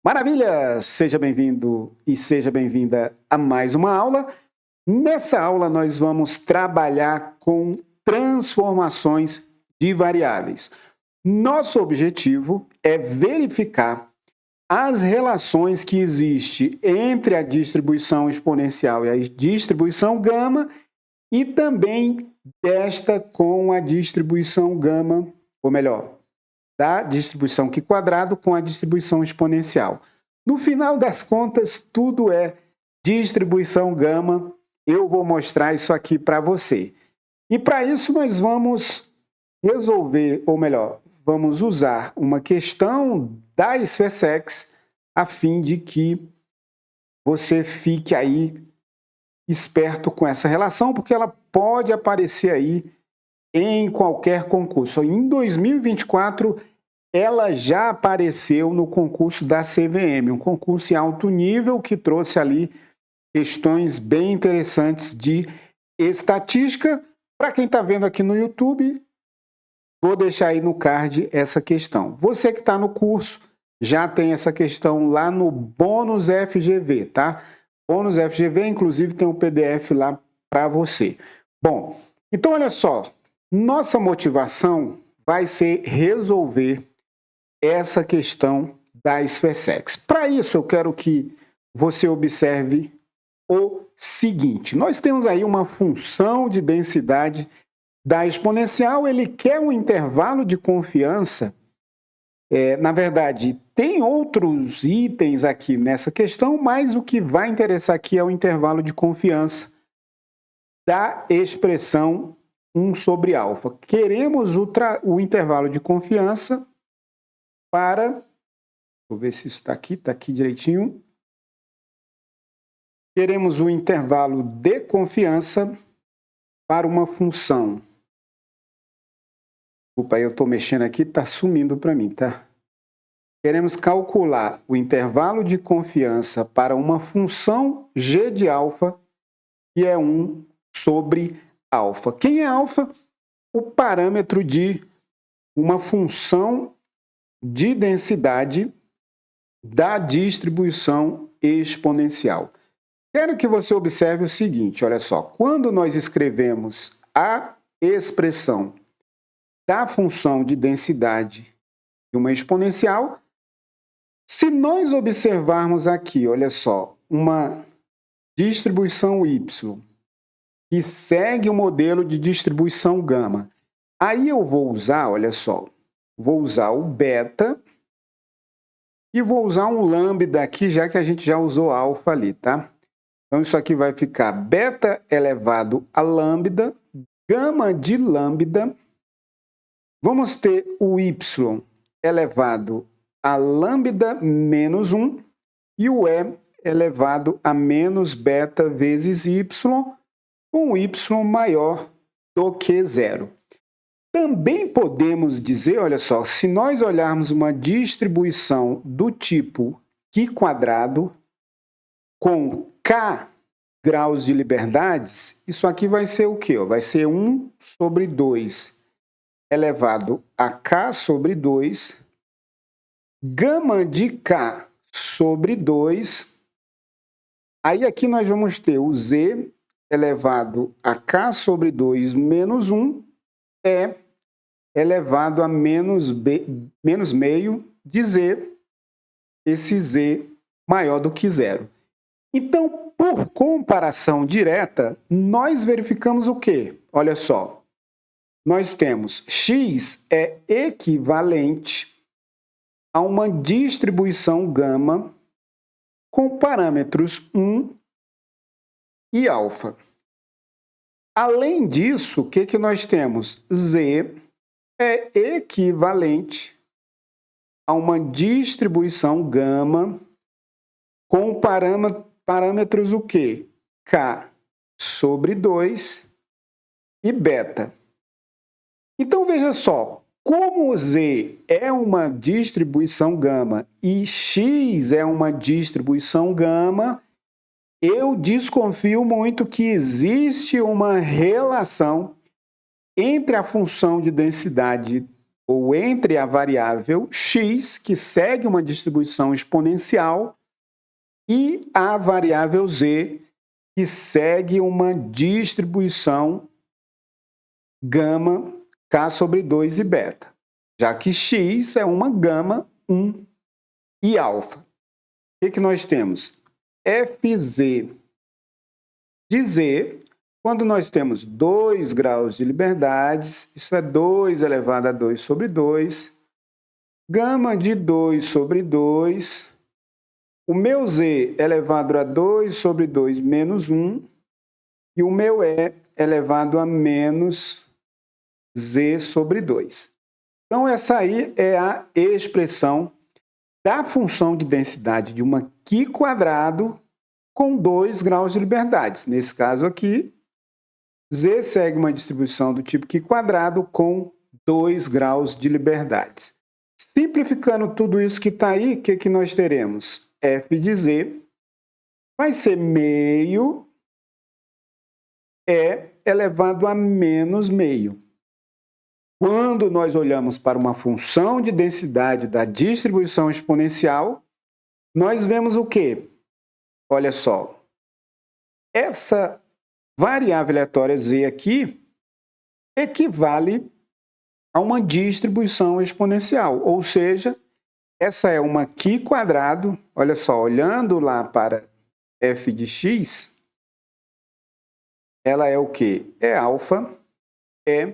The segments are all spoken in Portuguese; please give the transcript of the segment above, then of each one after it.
Maravilha! Seja bem-vindo e seja bem-vinda a mais uma aula. Nessa aula, nós vamos trabalhar com transformações de variáveis. Nosso objetivo é verificar as relações que existem entre a distribuição exponencial e a distribuição gama e também desta com a distribuição gama, ou melhor, da distribuição Q quadrado com a distribuição exponencial. No final das contas, tudo é distribuição gama. Eu vou mostrar isso aqui para você. E para isso nós vamos resolver, ou melhor, vamos usar uma questão da SpaceX a fim de que você fique aí esperto com essa relação, porque ela pode aparecer aí em qualquer concurso. Em 2024, ela já apareceu no concurso da CVM, um concurso em alto nível que trouxe ali questões bem interessantes de estatística. Para quem está vendo aqui no YouTube, vou deixar aí no card essa questão. Você que está no curso, já tem essa questão lá no Bônus FGV, tá? Bônus FGV, inclusive, tem um PDF lá para você. Bom, então olha só, nossa motivação vai ser resolver essa questão da SpaceX. Para isso, eu quero que você observe o seguinte. Nós temos aí uma função de densidade da exponencial, ele quer um intervalo de confiança. Na verdade, tem outros itens aqui nessa questão, mas o que vai interessar aqui é o intervalo de confiança da expressão 1 sobre alfa. Queremos o intervalo de confiança para... Vou ver se isso está aqui direitinho. Queremos o intervalo de confiança para uma função. Desculpa aí, eu estou mexendo aqui, está sumindo para mim, tá? Queremos calcular o intervalo de confiança para uma função g de alfa, que é 1 sobre alfa. Quem é alfa? O parâmetro de uma função de densidade da distribuição exponencial. Quero que você observe o seguinte, olha só, quando nós escrevemos a expressão da função de densidade de uma exponencial, se nós observarmos aqui, olha só, uma distribuição y que segue o modelo de distribuição gama, aí eu vou usar, olha só, vou usar o beta e vou usar um lambda aqui, já que a gente já usou alfa ali, tá? Então, isso aqui vai ficar beta elevado a lambda, gama de lambda. Vamos ter o y elevado a lambda menos 1 e o e elevado a menos beta vezes y, com y maior do que zero. Também podemos dizer, olha só, se nós olharmos uma distribuição do tipo Q quadrado com K graus de liberdades, isso aqui vai ser o quê? Vai ser 1 sobre 2 elevado a K sobre 2, gama de K sobre 2, aí aqui nós vamos ter o Z elevado a K sobre 2 menos 1, é elevado a menos meio de Z, esse Z maior do que zero. Então, por comparação direta, nós verificamos o quê? Olha só, nós temos x é equivalente a uma distribuição gama com parâmetros 1 e alfa. Além disso, o que nós temos? Z é equivalente a uma distribuição gama com parâmetros o quê? K sobre 2 e beta. Então, veja só, como Z é uma distribuição gama e X é uma distribuição gama, eu desconfio muito que existe uma relação entre a função de densidade ou entre a variável x, que segue uma distribuição exponencial, e a variável z, que segue uma distribuição gama k sobre 2 e beta, já que x é uma gama 1 e alfa. O que nós temos? Fz de z, quando nós temos 2 graus de liberdades, isso é 2 elevado a 2 sobre 2, gama de 2 sobre 2, o meu z elevado a 2 sobre 2 menos 1, e o meu e elevado a menos z sobre 2. Então, essa aí é a expressão da função de densidade de uma Q quadrado com 2 graus de liberdades. Nesse caso aqui, z segue uma distribuição do tipo Q quadrado com 2 graus de liberdades. Simplificando tudo isso que está aí, o que nós teremos? F de z vai ser meio E elevado a menos meio. Quando nós olhamos para uma função de densidade da distribuição exponencial, nós vemos o quê? Olha só, essa variável aleatória z aqui equivale a uma distribuição exponencial, ou seja, essa é uma Q quadrado, olha só, olhando lá para f de x, ela é o quê? É alfa E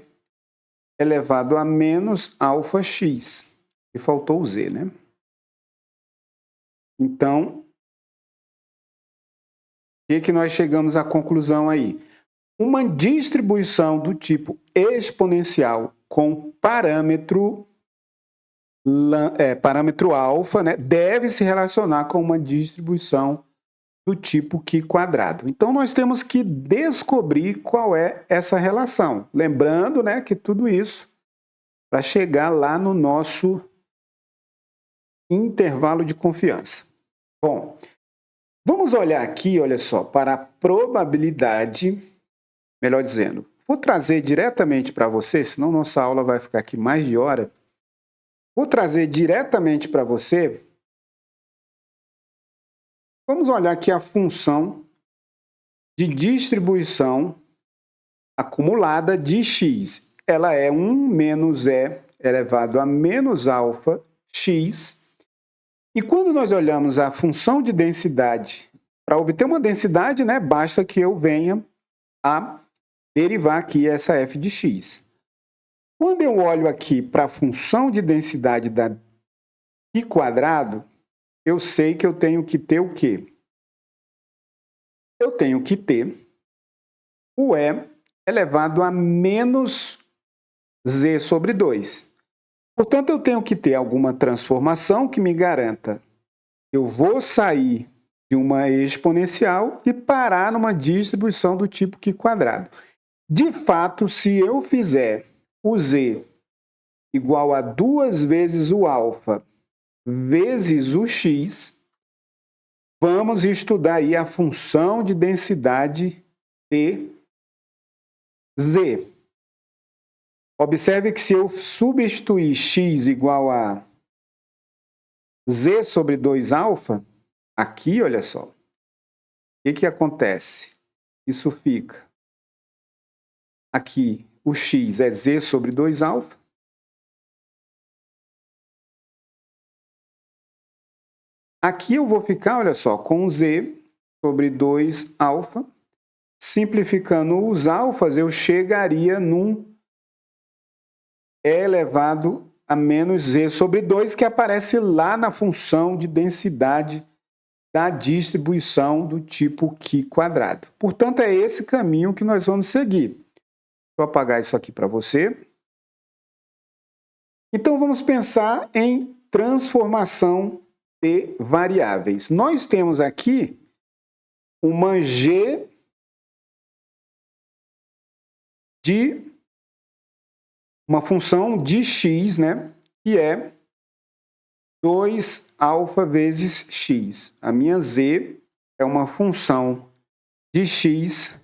elevado a menos alfa x. E faltou o z, né? Então, o que nós chegamos à conclusão aí? Uma distribuição do tipo exponencial com parâmetro alfa, né, deve se relacionar com uma distribuição do tipo Q quadrado. Então, nós temos que descobrir qual é essa relação. Lembrando, né, que tudo isso para chegar lá no nosso intervalo de confiança. Bom, vamos olhar aqui, olha só, para a probabilidade, melhor dizendo, vou trazer diretamente para você, senão nossa aula vai ficar aqui mais de hora. Vou trazer diretamente para você. Vamos olhar aqui a função de distribuição acumulada de x. Ela é 1 menos e elevado a menos alfa x. E quando nós olhamos a função de densidade, para obter uma densidade, né, basta que eu venha a derivar aqui essa f de x. Quando eu olho aqui para a função de densidade da Q quadrado, eu sei que eu tenho que ter o quê? Eu tenho que ter o e elevado a menos z sobre 2. Portanto, eu tenho que ter alguma transformação que me garanta que eu vou sair de uma exponencial e parar numa distribuição do tipo Q quadrado. De fato, se eu fizer o z igual a 2 vezes o alfa vezes o x, vamos estudar aí a função de densidade de z. Observe que se eu substituir x igual a z sobre 2 alfa, aqui, olha só, o que acontece? Isso fica aqui, o x é z sobre 2 alfa. Aqui eu vou ficar, olha só, com z sobre 2 alfa. Simplificando os alfas, eu chegaria num e elevado a menos z sobre 2, que aparece lá na função de densidade da distribuição do tipo Q quadrado. Portanto, é esse caminho que nós vamos seguir. Vou apagar isso aqui para você. Então, vamos pensar em transformação de variáveis. Nós temos aqui uma G de uma função de x, né, que é 2 alfa vezes x. A minha z é uma função de x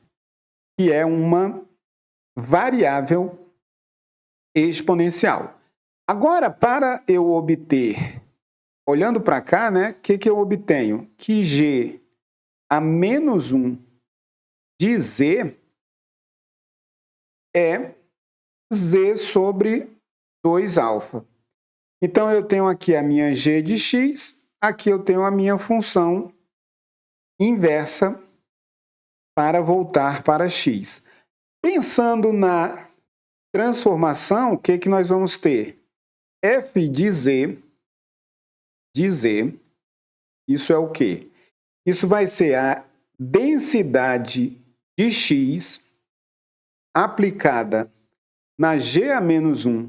que é uma variável exponencial. Agora, para eu obter, olhando para cá, né, o que eu obtenho? Que G a menos 1 de Z é Z sobre 2α. Então, eu tenho aqui a minha G de x, aqui eu tenho a minha função inversa para voltar para x. Pensando na transformação, o que nós vamos ter? F de Z, isso é o quê? Isso vai ser a densidade de x aplicada na G a menos 1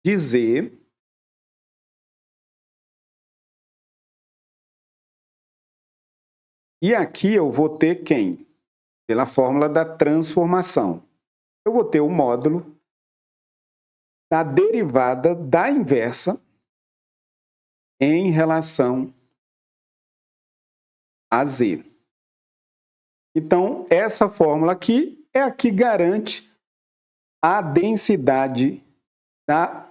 de Z, e aqui eu vou ter quem? Pela fórmula da transformação. Eu vou ter o módulo da derivada da inversa em relação a Z. Então, essa fórmula aqui é a que garante a densidade da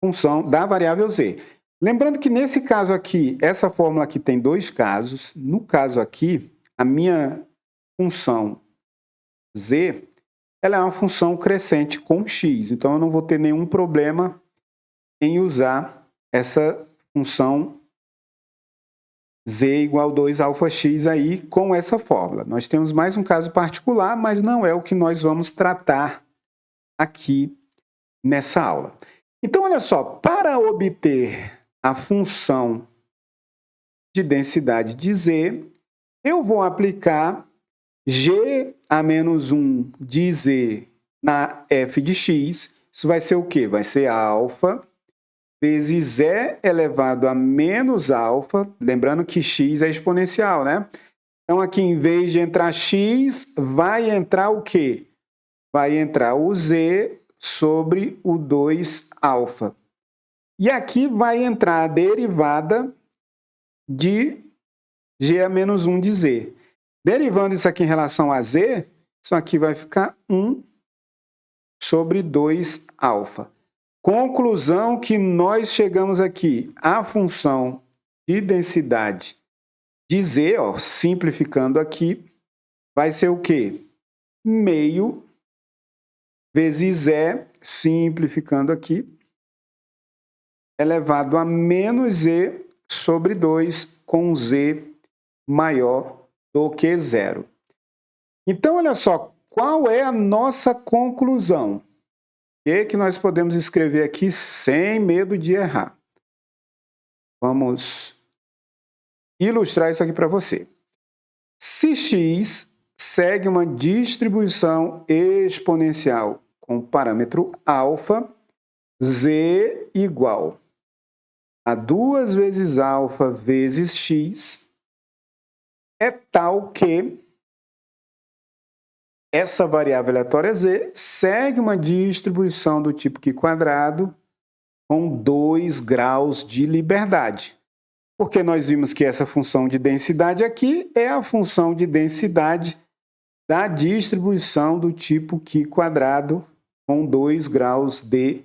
função da variável Z. Lembrando que nesse caso aqui, essa fórmula aqui tem dois casos. No caso aqui, a minha função Z, ela é uma função crescente com x. Então, eu não vou ter nenhum problema em usar essa função Z igual a 2αx aí com essa fórmula. Nós temos mais um caso particular, mas não é o que nós vamos tratar aqui nessa aula. Então, olha só, para obter a função de densidade de Z, eu vou aplicar G a menos 1 de Z na f de x. Isso vai ser o quê? Vai ser α vezes E elevado a menos alfa, lembrando que x é exponencial, né? Então, aqui, em vez de entrar x, vai entrar o quê? Vai entrar o Z sobre o 2α. E aqui vai entrar a derivada de G a menos 1 de Z. Derivando isso aqui em relação a Z, isso aqui vai ficar 1 sobre 2α. Conclusão que nós chegamos aqui, a função de densidade de Z, ó, simplificando aqui, vai ser o quê? Meio vezes E, simplificando aqui, elevado a menos Z sobre 2, com Z maior do que zero. Então, olha só, qual é a nossa conclusão? O que nós podemos escrever aqui sem medo de errar? Vamos ilustrar isso aqui para você. Se x segue uma distribuição exponencial com parâmetro alfa, z igual a 2 vezes alfa vezes x é tal que essa variável aleatória z segue uma distribuição do tipo qi quadrado com 2 graus de liberdade. Porque nós vimos que essa função de densidade aqui é a função de densidade da distribuição do tipo qi quadrado com 2 graus de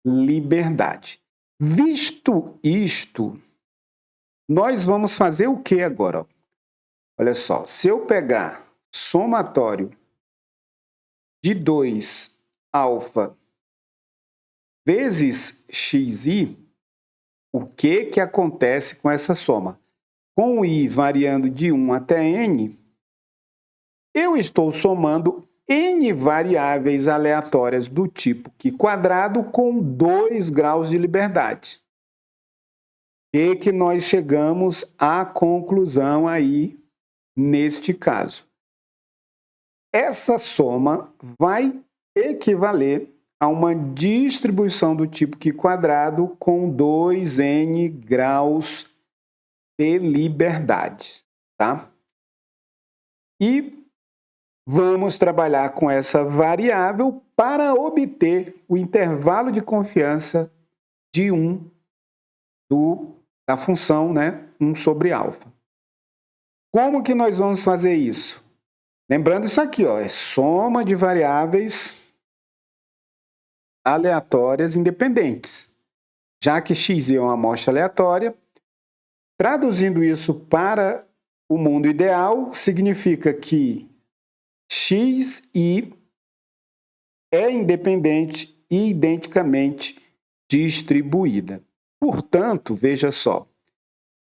liberdade. Visto isto, nós vamos fazer o que agora? Olha só, se eu pegar somatório de 2α vezes xi, o que acontece com essa soma? Com o i variando de 1 até n, eu estou somando n variáveis aleatórias do tipo qi quadrado com 2 graus de liberdade. E que nós chegamos à conclusão aí neste caso. Essa soma vai equivaler a uma distribuição do tipo qi quadrado com 2n graus de liberdade, tá? E vamos trabalhar com essa variável para obter o intervalo de confiança de 1 da função, né, 1 sobre alfa. Como que nós vamos fazer isso? Lembrando isso aqui, ó, é soma de variáveis aleatórias independentes. já que xi é uma amostra aleatória, traduzindo isso para o mundo ideal, significa que xi é independente e identicamente distribuída. Portanto, veja só,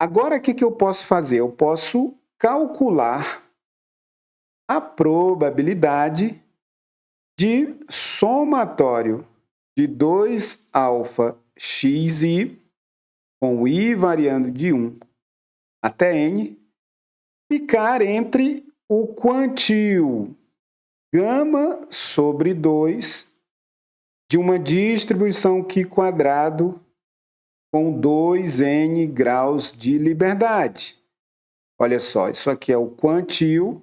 agora o que eu posso fazer? Eu posso calcular a probabilidade de somatório de 2α xi, com i variando de 1 até n, ficar entre o quantio gama sobre 2 de uma distribuição Q quadrado com 2n graus de liberdade. Olha só, isso aqui é o quantio.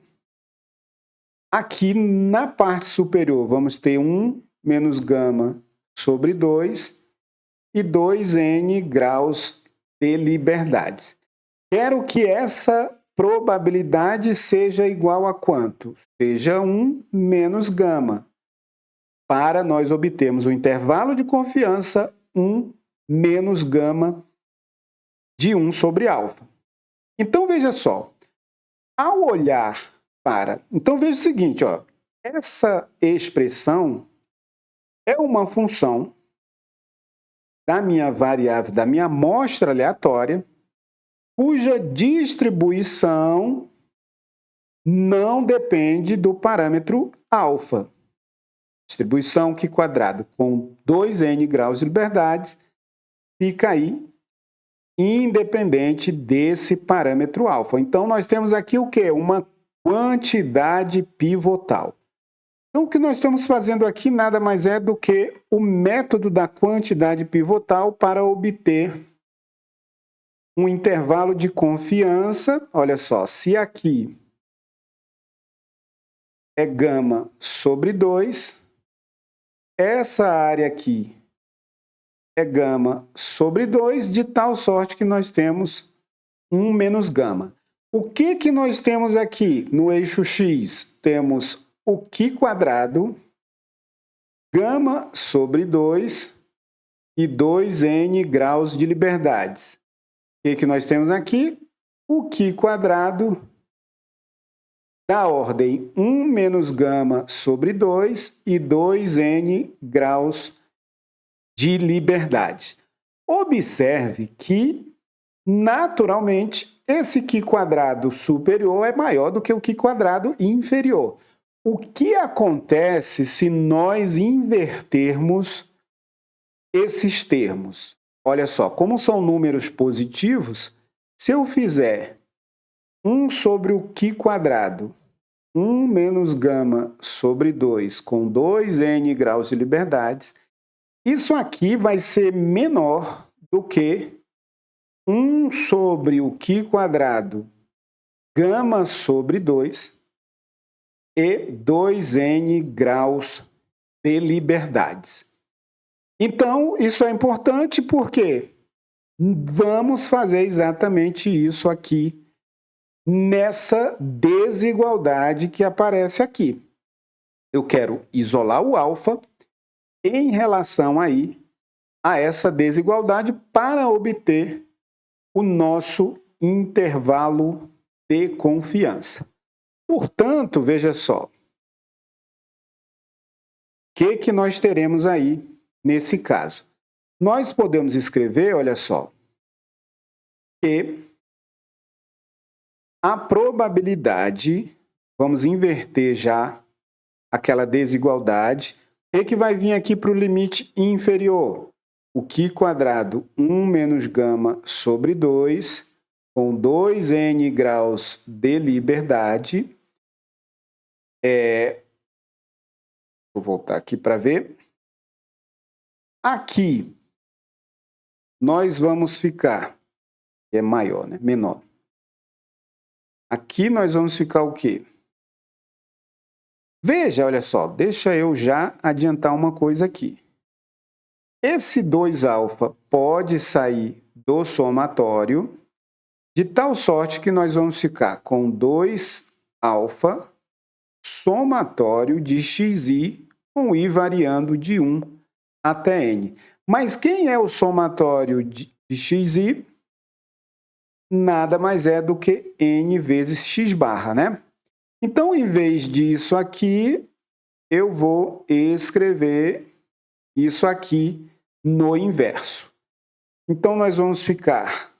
Aqui na parte superior vamos ter 1 menos gama sobre 2 e 2n graus de liberdade. Quero que essa probabilidade seja igual a quanto? Seja 1 menos gama, para nós obtermos o intervalo de confiança 1 menos gama de 1 sobre alfa. Então, veja só, ao olhar para... Então, veja o seguinte, ó, essa expressão é uma função da minha variável, da minha amostra aleatória, cuja distribuição não depende do parâmetro alfa. Distribuição Q quadrado com 2n graus de liberdade fica aí independente desse parâmetro alfa. Então, nós temos aqui o quê? Uma quantidade pivotal. Então, o que nós estamos fazendo aqui nada mais é do que o método da quantidade pivotal para obter um intervalo de confiança. Olha só, se aqui é gama sobre 2, essa área aqui é gama sobre 2, de tal sorte que nós temos 1 menos gama. O que nós temos aqui no eixo X? Temos o Q quadrado, gama sobre 2 e 2n graus de liberdades. O que nós temos aqui? O Q quadrado da ordem 1 menos gama sobre 2 e 2n graus de liberdade. Observe que, naturalmente, esse Q quadrado superior é maior do que o Q quadrado inferior. O que acontece se nós invertermos esses termos? Olha só, como são números positivos, se eu fizer 1 sobre o Q quadrado, 1 menos gama sobre 2 com 2n graus de liberdades, isso aqui vai ser menor do que 1 sobre o Q quadrado, gama sobre 2 e 2n graus de liberdades. Então, isso é importante porque vamos fazer exatamente isso aqui nessa desigualdade que aparece aqui. Eu quero isolar o alfa em relação aí a essa desigualdade para obter o nosso intervalo de confiança. Portanto, veja só, o que nós teremos aí nesse caso? Nós podemos escrever, olha só, que a probabilidade, vamos inverter já aquela desigualdade, o que vai vir aqui para o limite inferior? O Q quadrado 1 menos gama sobre 2, com 2n graus de liberdade. Vou voltar aqui para ver. Aqui, nós vamos ficar, é maior, né? Menor. Aqui nós vamos ficar o quê? Veja, olha só, deixa eu já adiantar uma coisa aqui. Esse 2α pode sair do somatório, de tal sorte que nós vamos ficar com 2α somatório de xi, com i variando de 1 até n. Mas quem é o somatório de xi? Nada mais é do que n vezes x barra, né? Então, em vez disso aqui, eu vou escrever isso aqui no inverso. Então, nós vamos ficar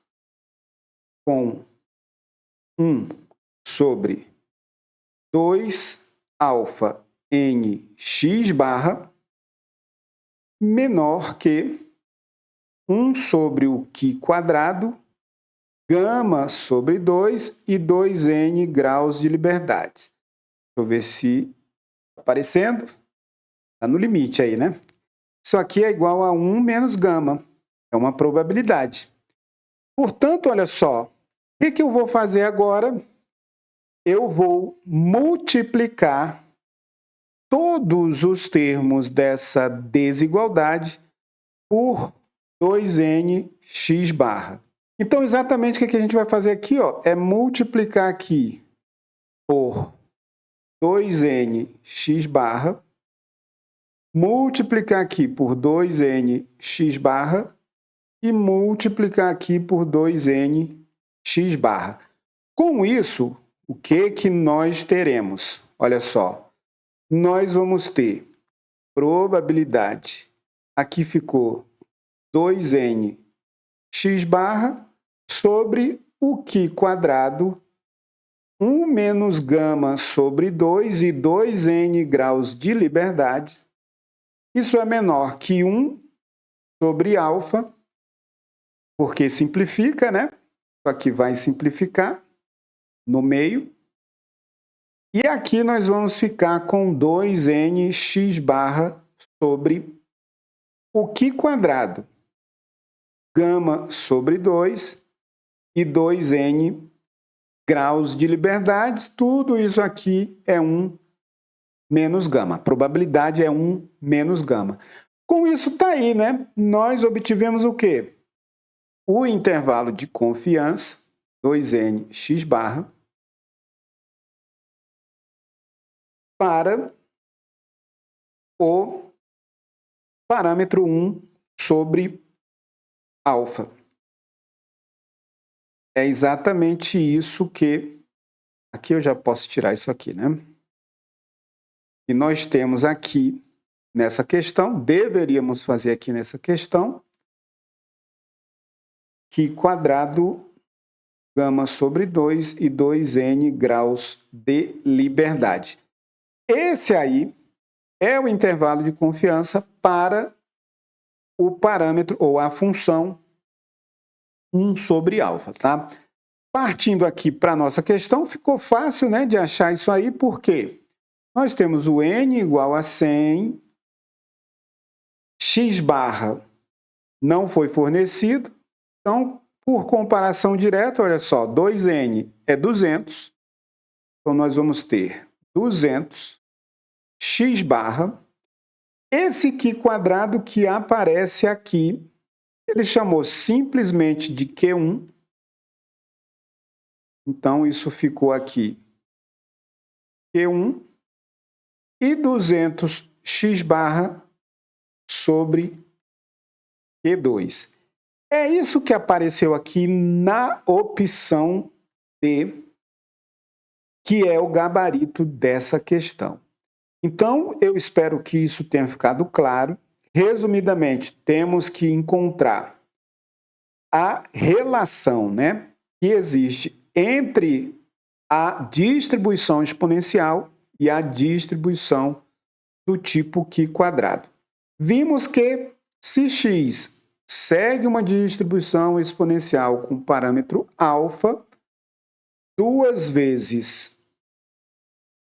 com 1 sobre 2 alfa n x barra menor que 1 sobre o Qi quadrado, gama sobre 2 e 2n graus de liberdade. Deixa eu ver se está aparecendo. Está no limite aí, né? Isso aqui é igual a 1 menos gama. É uma probabilidade. Portanto, olha só. O que eu vou fazer agora? Eu vou multiplicar todos os termos dessa desigualdade por 2n x barra. Então, exatamente o que a gente vai fazer aqui, ó, é multiplicar aqui por 2n x barra, multiplicar aqui por 2n x barra e multiplicar aqui por 2n x barra. Com isso, o que nós teremos? Olha só, nós vamos ter probabilidade, aqui ficou 2n x barra sobre o Qi quadrado, 1 menos gama sobre 2 e 2n graus de liberdade. Isso é menor que 1 sobre alfa, porque simplifica, né? Isso aqui vai simplificar no meio. E aqui nós vamos ficar com 2n x barra sobre o Qi quadrado, gama sobre 2 e 2n graus de liberdade. Tudo isso aqui é 1 menos gama. A probabilidade é 1 menos gama. Com isso tá aí, né? Nós obtivemos o quê? O intervalo de confiança, 2n x barra, para o parâmetro 1 sobre alfa. É exatamente isso que... Aqui eu já posso tirar isso aqui, né? E nós temos aqui nessa questão, deveríamos fazer aqui nessa questão, Qi quadrado, gama sobre 2 e 2n graus de liberdade. Esse aí é o intervalo de confiança para o parâmetro ou a função 1 sobre alfa, tá? Partindo aqui para a nossa questão, ficou fácil, né, de achar isso aí, porque nós temos o n igual a 100, x barra não foi fornecido, então, por comparação direta, olha só, 2n é 200, então nós vamos ter 200 x barra. Esse Qi quadrado que aparece aqui, ele chamou simplesmente de Q1. Então, isso ficou aqui Q1 e 200 x barra sobre Q2. É isso que apareceu aqui na opção D, que é o gabarito dessa questão. Então, eu espero que isso tenha ficado claro. Resumidamente, temos que encontrar a relação, né, que existe entre a distribuição exponencial e a distribuição do tipo Qi quadrado. Vimos que se x segue uma distribuição exponencial com parâmetro alfa, 2 vezes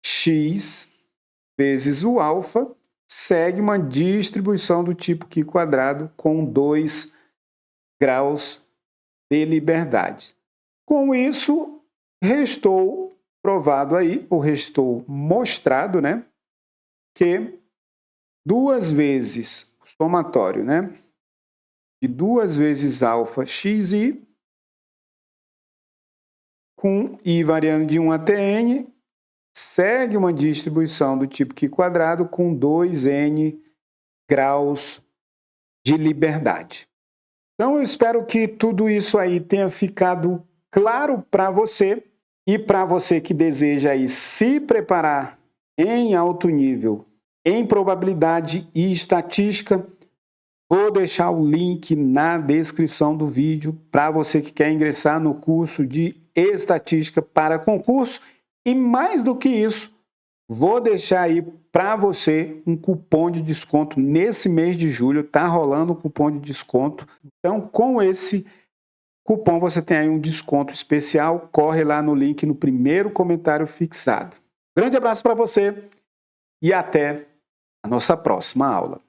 x vezes o alfa segue uma distribuição do tipo Qi quadrado com 2 graus de liberdade. Com isso, restou provado aí, ou restou mostrado, né, que 2 vezes o somatório, né, de 2 vezes alfa xi, com i variando de 1 até n, segue uma distribuição do tipo Qi quadrado com 2n graus de liberdade. Então eu espero que tudo isso aí tenha ficado claro para você e para você que deseja aí se preparar em alto nível, em probabilidade e estatística. Vou deixar o link na descrição do vídeo para você que quer ingressar no curso de estatística para concurso. E mais do que isso, vou deixar aí para você um cupom de desconto nesse mês de julho. Tá rolando um cupom de desconto. Então, com esse cupom você tem aí um desconto especial. Corre lá no link no primeiro comentário fixado. Grande abraço para você e até a nossa próxima aula.